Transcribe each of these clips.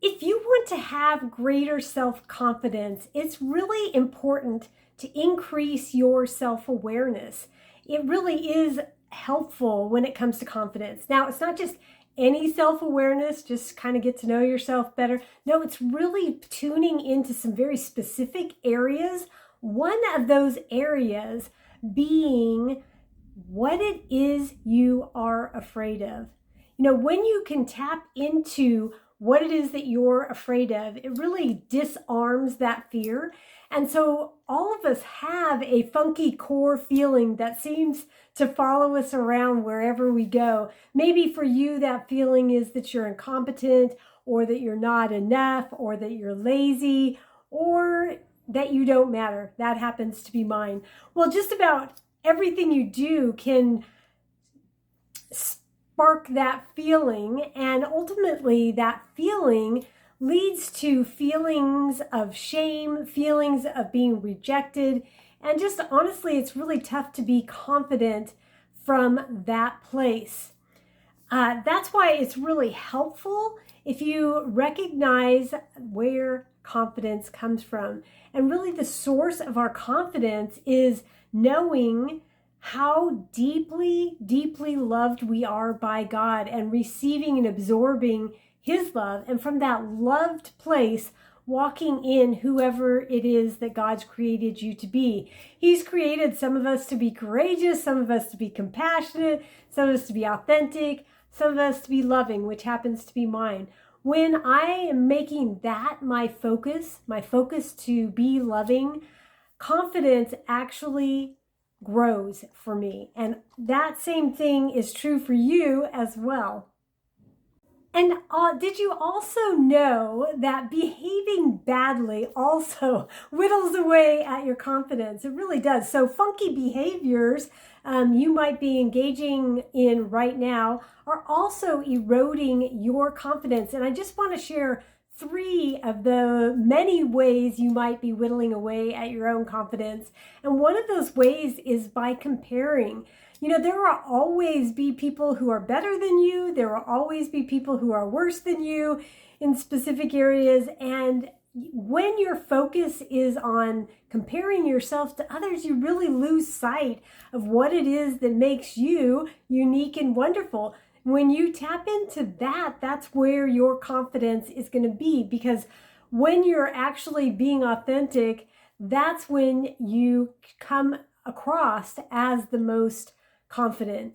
If you want to have greater self-confidence, it's really important to increase your self-awareness. It really is helpful when it comes to confidence. Now, it's not just any self-awareness, just kind of get to know yourself better. No, it's really tuning into some very specific areas. One of those areas being what it is you are afraid of. When you can tap into what it is that you're afraid of, it really disarms that fear. And so all of us have a funky core feeling that seems to follow us around wherever we go. Maybe for you, that feeling is that you're incompetent, or that you're not enough, or that you're lazy, or that you don't matter. That happens to be mine. Well, just about everything you do can spark that feeling, and ultimately that feeling leads to feelings of shame, feelings of being rejected, and just honestly, it's really tough to be confident from that place. That's why it's really helpful if you recognize where confidence comes from. And really the source of our confidence is knowing how deeply, deeply loved we are by God, and receiving and absorbing His love. And from that loved place, walking in whoever it is that God's created you to be. He's created some of us to be courageous, some of us to be compassionate, some of us to be authentic, some of us to be loving, which happens to be mine. When I am making that my focus to be loving, confidence actually grows for me. And that same thing is true for you as well. And did you also know that behaving badly also whittles away at your confidence? It really does. So funky behaviors you might be engaging in right now are also eroding your confidence. And I just want to share 3 of the many ways you might be whittling away at your own confidence. And one of those ways is by comparing. There will always be people who are better than you. There will always be people who are worse than you in specific areas. And when your focus is on comparing yourself to others, you really lose sight of what it is that makes you unique and wonderful. When you tap into that, that's where your confidence is going to be, because when you're actually being authentic, that's when you come across as the most confident.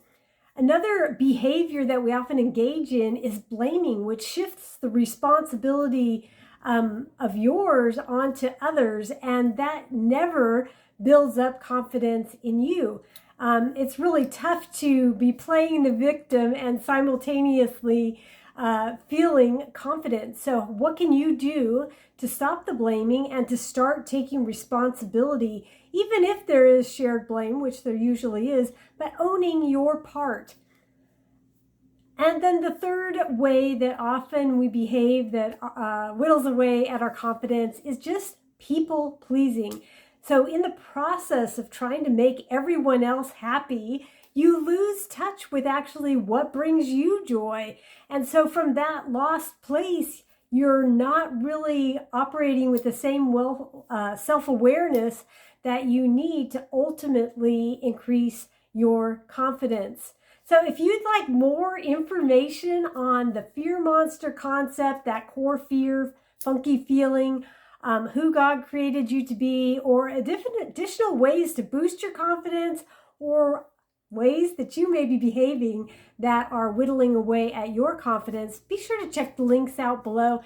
Another behavior that we often engage in is blaming, which shifts the responsibility of yours onto others, and that never builds up confidence in you. It's really tough to be playing the victim and simultaneously feeling confident. So what can you do to stop the blaming and to start taking responsibility, even if there is shared blame, which there usually is, but owning your part? And then the third way that often we behave that whittles away at our confidence is just people pleasing. So in the process of trying to make everyone else happy, you lose touch with actually what brings you joy. And so from that lost place, you're not really operating with the same self-awareness that you need to ultimately increase your confidence. So if you'd like more information on the fear monster concept, that core fear, funky feeling, who God created you to be, or additional ways to boost your confidence, or ways that you may be behaving that are whittling away at your confidence, be sure to check the links out below.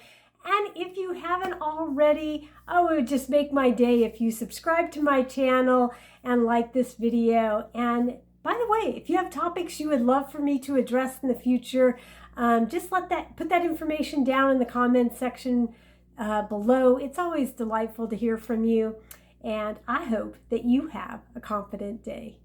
And if you haven't already, it would just make my day if you subscribe to my channel and like this video. And by the way, if you have topics you would love for me to address in the future, just put that information down in the comments section below. It's always delightful to hear from you, and I hope that you have a confident day.